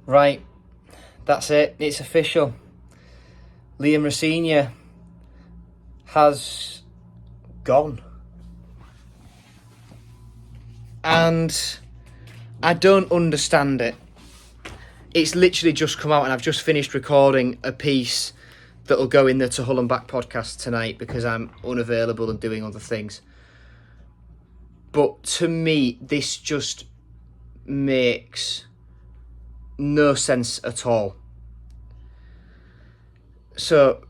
Right, that's it. It's official. Liam Rosenior has gone. And I don't understand it. It's literally just come out and I've just finished recording a piece that'll go in the To Hull and Back podcast tonight because I'm unavailable and doing other things. But to me, this just makes no sense at all. So,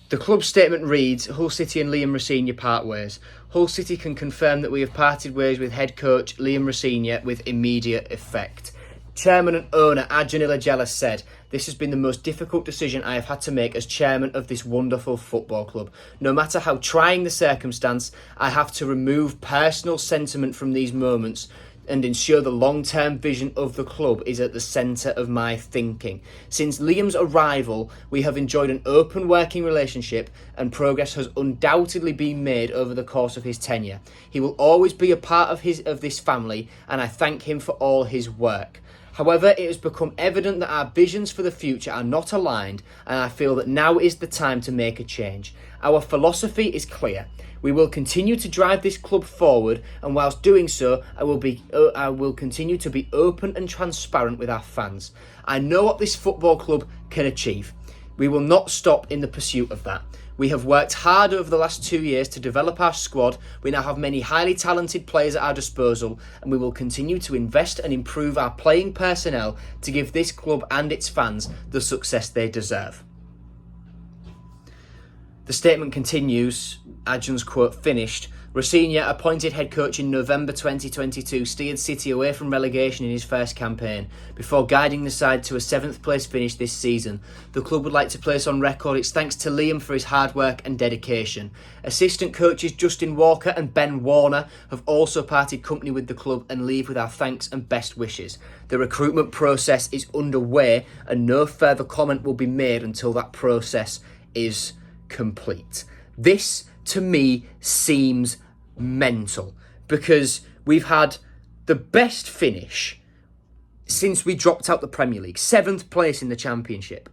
the club statement reads, Hull City and Liam Rosenior part ways. Hull City can confirm that we have parted ways with head coach Liam Rosenior with immediate effect. Chairman and owner Adjan Ilagella said, "This has been the most difficult decision I have had to make as chairman of this wonderful football club. No matter how trying the circumstance, I have to remove personal sentiment from these moments and ensure the long-term vision of the club is at the centre of my thinking. Since Liam's arrival, we have enjoyed an open working relationship and progress has undoubtedly been made over the course of his tenure. He will always be a part of this family and I thank him for all his work. However, it has become evident that our visions for the future are not aligned and I feel that now is the time to make a change. Our philosophy is clear. We will continue to drive this club forward and whilst doing so, I will continue to be open and transparent with our fans. I know what this football club can achieve. We will not stop in the pursuit of that. We have worked hard over the last 2 years to develop our squad. We now have many highly talented players at our disposal and we will continue to invest and improve our playing personnel to give this club and its fans the success they deserve." The statement continues, Adjan's quote finished, Rosenior, appointed head coach in November 2022, steered City away from relegation in his first campaign before guiding the side to a 7th place finish this season. The club would like to place on record its thanks to Liam for his hard work and dedication. Assistant coaches Justin Walker and Ben Warner have also parted company with the club and leave with our thanks and best wishes. The recruitment process is underway and no further comment will be made until that process is complete. This to me seems mental because we've had the best finish since we dropped out the Premier League, 7th place in the Championship.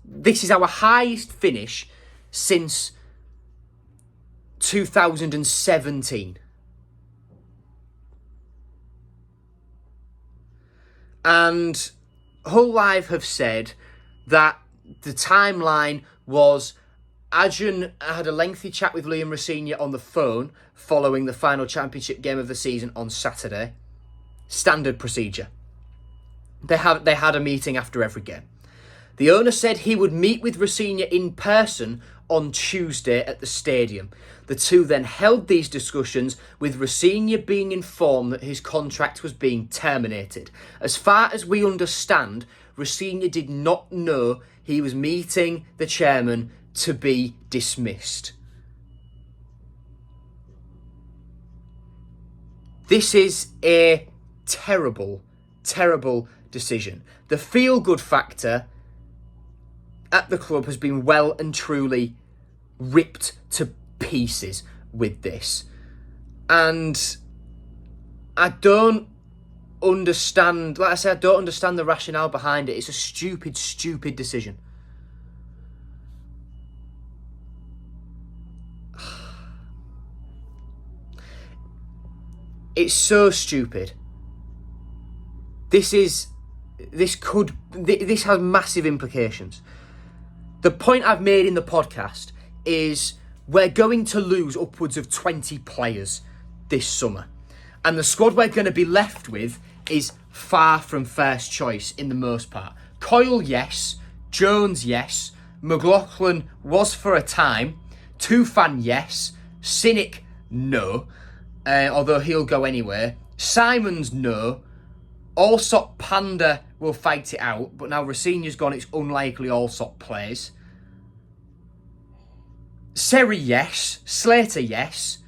This is our highest finish since 2017. And Hull Live have said that the timeline was Adjan had a lengthy chat with Liam Rosenior on the phone following the final championship game of the season on Saturday. Standard procedure. They had a meeting after every game. The owner said he would meet with Rosenior in person on Tuesday at the stadium. The two then held these discussions with Rosenior being informed that his contract was being terminated. As far as we understand, Rosenior did not know he was meeting the chairman to be dismissed. This is a terrible, terrible decision. The feel-good factor at the club has been well and truly ripped to pieces with this. And I don't understand, like I said, I don't understand the rationale behind it. It's a stupid, stupid decision. It's so stupid. This has massive implications. The point I've made in the podcast is we're going to lose upwards of 20 players this summer. And the squad we're going to be left with is far from first choice in the most part. Coyle, yes. Jones, yes. McLaughlin was for a time. Tufan, yes. Cynic, no. Although he'll go anywhere. Simons, no. Allsop Panda will fight it out, but now Rosenior's gone, it's unlikely Allsop plays. Seri, yes. Slater, yes.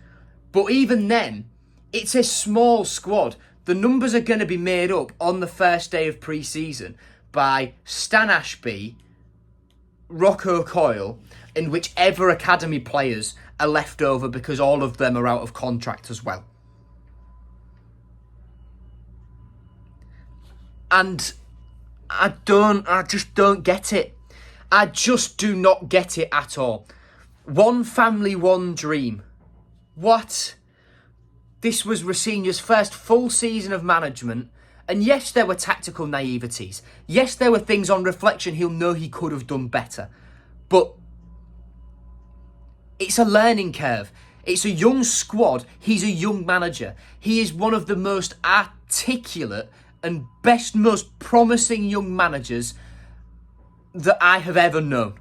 But even then, it's a small squad. The numbers are going to be made up on the first day of pre-season by Stan Ashby, Rocco Coyle, and whichever academy players are left over because all of them are out of contract as well. And I just don't get it. I just do not get it at all. One family, one dream. What? This was Rosenior's first full season of management. And yes, there were tactical naiveties. Yes, there were things on reflection he'll know he could have done better. But it's a learning curve. It's a young squad. He's a young manager. He is one of the most articulate and best, most promising young managers that I have ever known.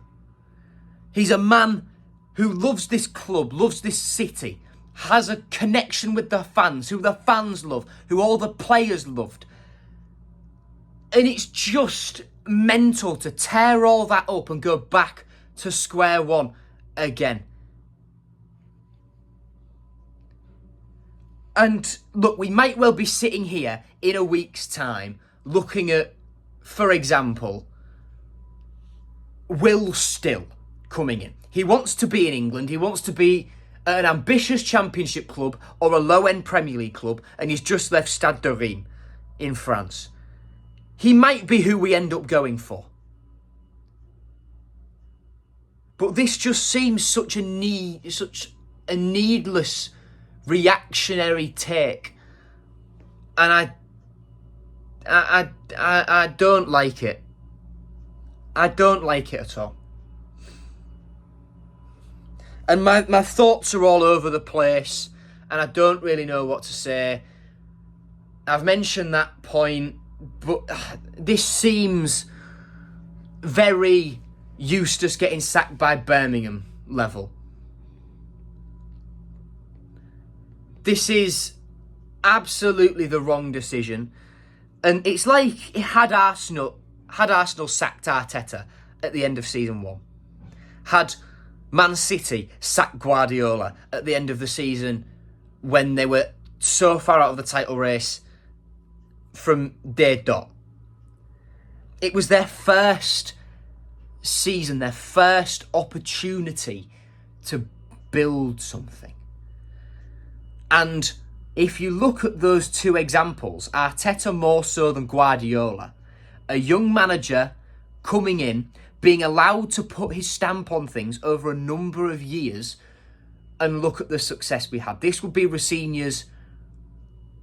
He's a man who loves this club, loves this city, has a connection with the fans, who the fans love, who all the players loved. And it's just mental to tear all that up and go back to square one again. And look, we might well be sitting here in a week's time looking at, for example, Will Still coming in. He wants to be in England. He wants to be at an ambitious championship club or a low-end Premier League club, and he's just left Stade de Reims in France. He might be who we end up going for. But this just seems such a needless reactionary take, and I don't like it. I don't like it at all. And my thoughts are all over the place, and I don't really know what to say. I've mentioned that point, but this seems very Eustace getting sacked by Birmingham level. This is absolutely the wrong decision. And it's like had Arsenal sacked Arteta at the end of season 1. Had Man City sacked Guardiola at the end of the season when they were so far out of the title race from day dot. It was their first season, their first opportunity to build something. And if you look at those two examples, Arteta more so than Guardiola, a young manager coming in, being allowed to put his stamp on things over a number of years, and look at the success we had. This would be Rosenior's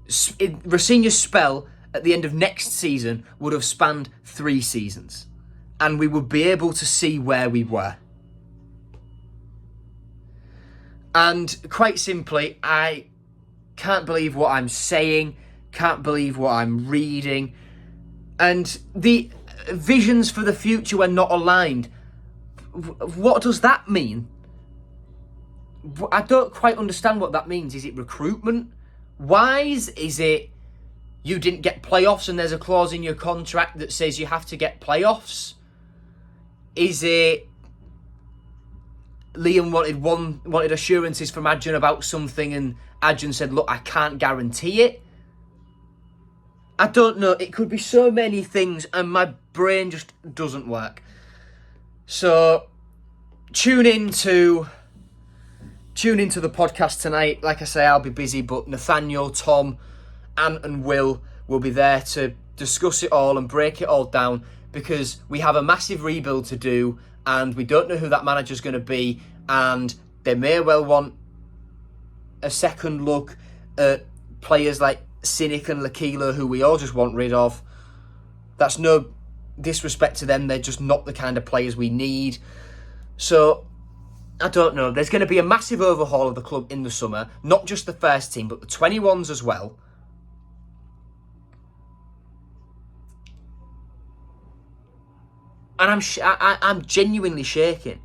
spell at the end of next season would have spanned 3 seasons. And we would be able to see where we were. And quite simply, I can't believe what I'm saying, can't believe what I'm reading. And the visions for the future were not aligned. What does that mean? I don't quite understand what that means. Is it recruitment wise? Is it you didn't get playoffs and there's a clause in your contract that says you have to get playoffs? Is it Liam wanted assurances from Adjan about something and Adjan said, look, I can't guarantee it? I don't know. It could be so many things and my brain just doesn't work. So tune into the podcast tonight. Like I say, I'll be busy, but Nathaniel, Tom, Ant and Will be there to discuss it all and break it all down, because we have a massive rebuild to do and we don't know who that manager's going to be, and they may well want a second look at players like Cynic and Lakila, who we all just want rid of. That's no disrespect to them, they're just not the kind of players we need. So I don't know. There's going to be a massive overhaul of the club in the summer, not just the first team but the 21s as well. And I'm genuinely shaking.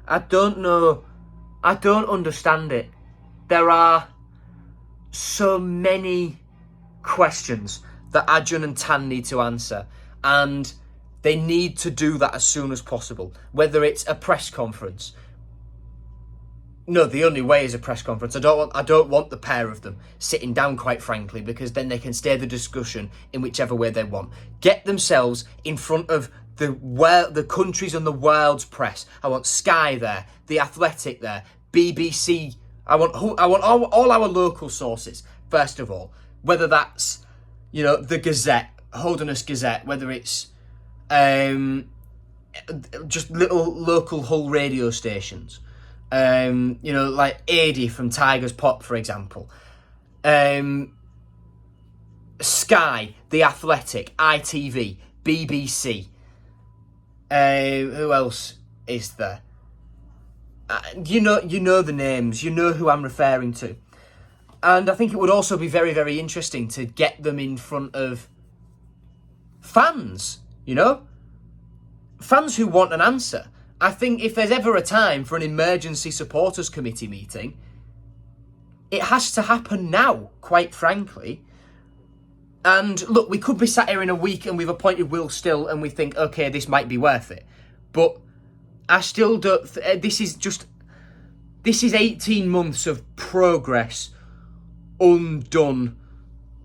I don't know. I don't understand it. There are so many questions that Adjan and Tan need to answer, and they need to do that as soon as possible. Whether it's a press conference. No, the only way is a press conference. I don't want the pair of them sitting down, quite frankly, because then they can steer the discussion in whichever way they want. Get themselves in front of the countries and the world's press. I want Sky there, The Athletic there, BBC. I want all our local sources, first of all. Whether that's, the Gazette, Holderness Gazette, whether it's just little local Hull radio stations, like Adi from Tigers Pop, for example, Sky, The Athletic, ITV, BBC. Who else is there? You know the names. You know who I'm referring to. And I think it would also be very, very interesting to get them in front of fans, Fans who want an answer. I think if there's ever a time for an emergency supporters committee meeting, it has to happen now, quite frankly. And look, we could be sat here in a week and we've appointed Will Still and we think, okay, this might be worth it. But I still don't... This is 18 months of progress undone.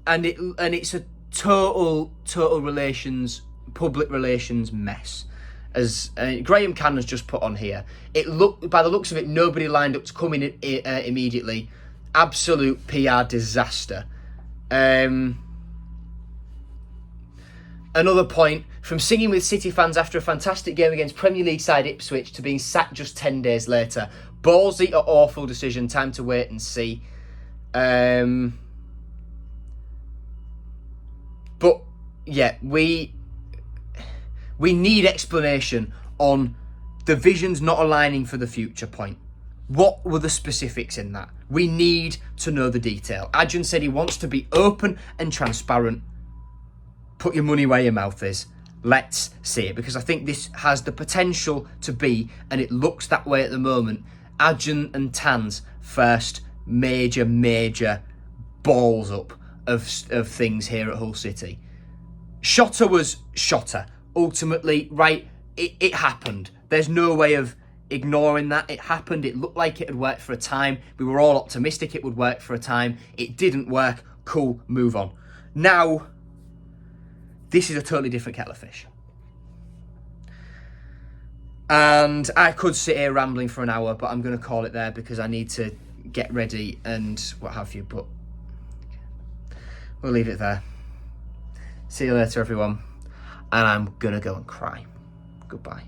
And it's a total public relations mess. As Graham Cannon's just put on here, by the looks of it, nobody lined up to come in immediately. Absolute PR disaster. Another point, from singing with City fans after a fantastic game against Premier League side Ipswich to being sacked just 10 days later. Ballsy or awful decision, time to wait and see. But yeah, we need explanation on the visions not aligning for the future point. What were the specifics in that? We need to know the detail. Adjan said he wants to be open and transparent. Put your money where your mouth is. Let's see it, because I think this has the potential to be, and it looks that way at the moment, Adjan and Tan's first major balls up of things here at Hull City. Shotter was Shotter. Ultimately, right, it happened. There's no way of ignoring that. It happened. It looked like it had worked for a time. We were all optimistic it would work for a time. It didn't work. Cool, move on. Now, this is a totally different kettle of fish. And I could sit here rambling for an hour, but I'm going to call it there because I need to get ready and what have you. But we'll leave it there. See you later, everyone. And I'm going to go and cry. Goodbye.